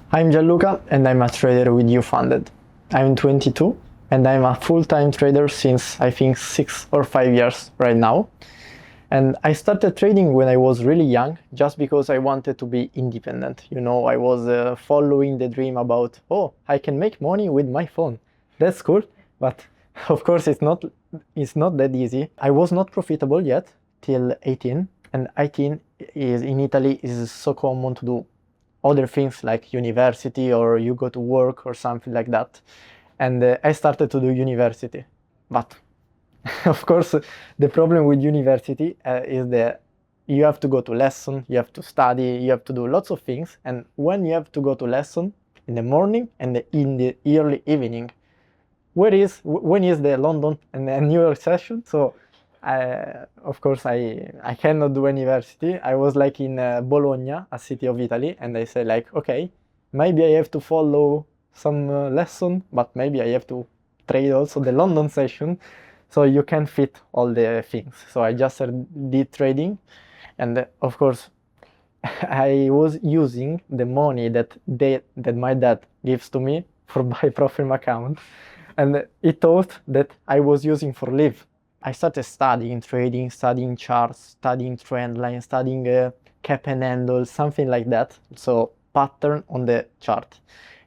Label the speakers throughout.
Speaker 1: I'm Gianluca and I'm a trader with Ufunded. I'm 22 and I'm a full-time trader since I think 6 or 5 years right now. And I started trading when I was really young just because I wanted to be independent. I was following the dream about, oh, I can make money with my phone. That's cool. But of course, it's not that easy. I was not profitable yet till 18. And 18 is in Italy is so common to do other things like university or you go to work or something like that. And I started to do university. But of course, the problem with university is that you have to go to lesson, you have to study, you have to do lots of things. And when you have to go to lesson in the morning and in the early evening, when is the London and the New York session? So, of course, I cannot do university. I was like in Bologna, a city of Italy, and I said like, okay, maybe I have to follow some lesson, but maybe I have to trade also the London session. So you can fit all the things. So I just did trading, and of course, I was using the money that my dad gives to me for my Profim account, and it thought that I was using for live. I started studying trading, studying charts, studying trend line, studying cap and handle, something like that. So pattern on the chart,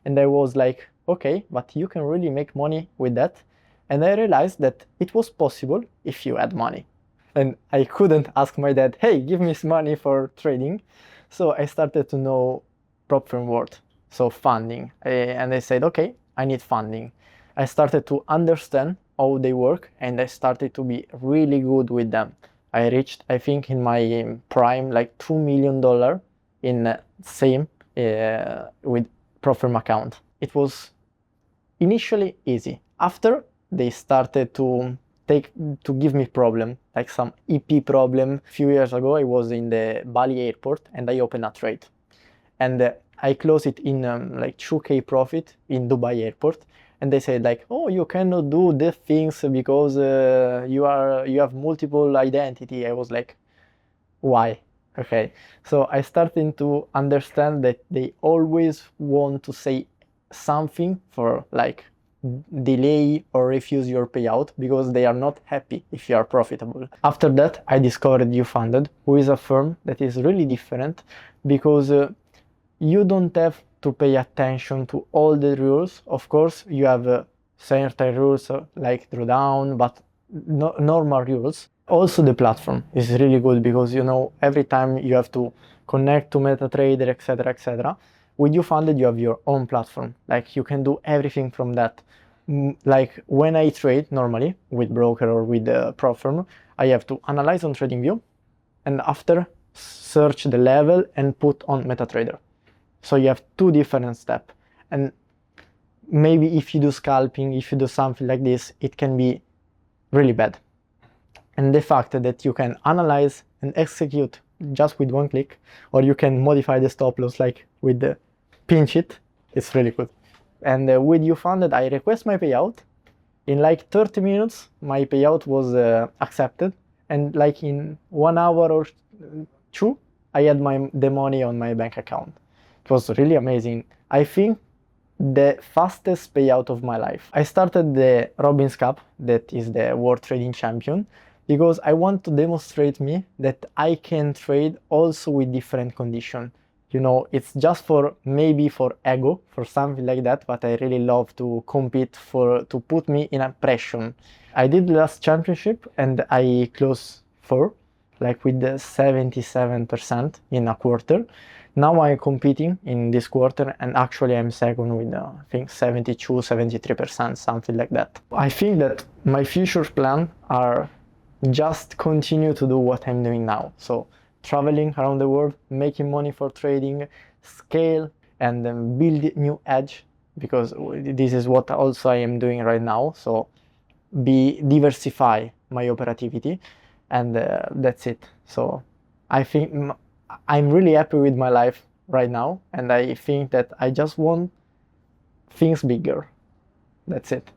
Speaker 1: and I was like, okay, but you can really make money with that. And I realized that it was possible if you had money. And I couldn't ask my dad, hey, give me some money for trading. So I started to know prop firm word, so funding. And I said, okay, I need funding. I started to understand how they work and I started to be really good with them. I reached, I think in my prime, like $2 million in same with prop firm account. It was initially easy. After they started to give me problem, like some EP problem. A few years ago, I was in the Bali airport and I opened a trade, and I closed it in like 2K profit in Dubai airport. And they said like, oh, you cannot do the things because you have multiple identity. I was like, why? Okay, so I started to understand that they always want to say something for like delay or refuse your payout because they are not happy if you are profitable. After that, I discovered Ufunded, who is a firm that is really different because you don't have to pay attention to all the rules. Of course, you have certain rules like drawdown, but normal rules. Also, the platform is really good because every time you have to connect to MetaTrader, etc., etc. With Ufunded, you have your own platform. Like you can do everything from that. Like when I trade normally with broker or with the prop firm, I have to analyze on TradingView, and after search the level and put on MetaTrader. So you have two different steps. And maybe if you do scalping, if you do something like this, it can be really bad. And the fact that you can analyze and execute just with one click, or you can modify the stop loss like with the pinch it, it's really good. And with Ufunded, I request my payout. In like 30 minutes, my payout was accepted. And like in 1 hour or two, I had the money on my bank account. It was really amazing. I think the fastest payout of my life. I started the Robbins Cup, that is the World Trading Champion, because I want to demonstrate me that I can trade also with different conditions. It's just for maybe for ego, for something like that, but I really love to compete to put me in a pressure. I did the last championship and I closed 4, like with the 77% in a quarter. Now I'm competing in this quarter and actually I'm second with I think 72, 73%, something like that. I think that my future plans are just continue to do what I'm doing now. So traveling around the world, making money for trading, scale, and then build new edge, because this is what also I am doing right now. So diversify my operativity, and that's it. So I think I'm really happy with my life right now, and I think that I just want things bigger. That's it.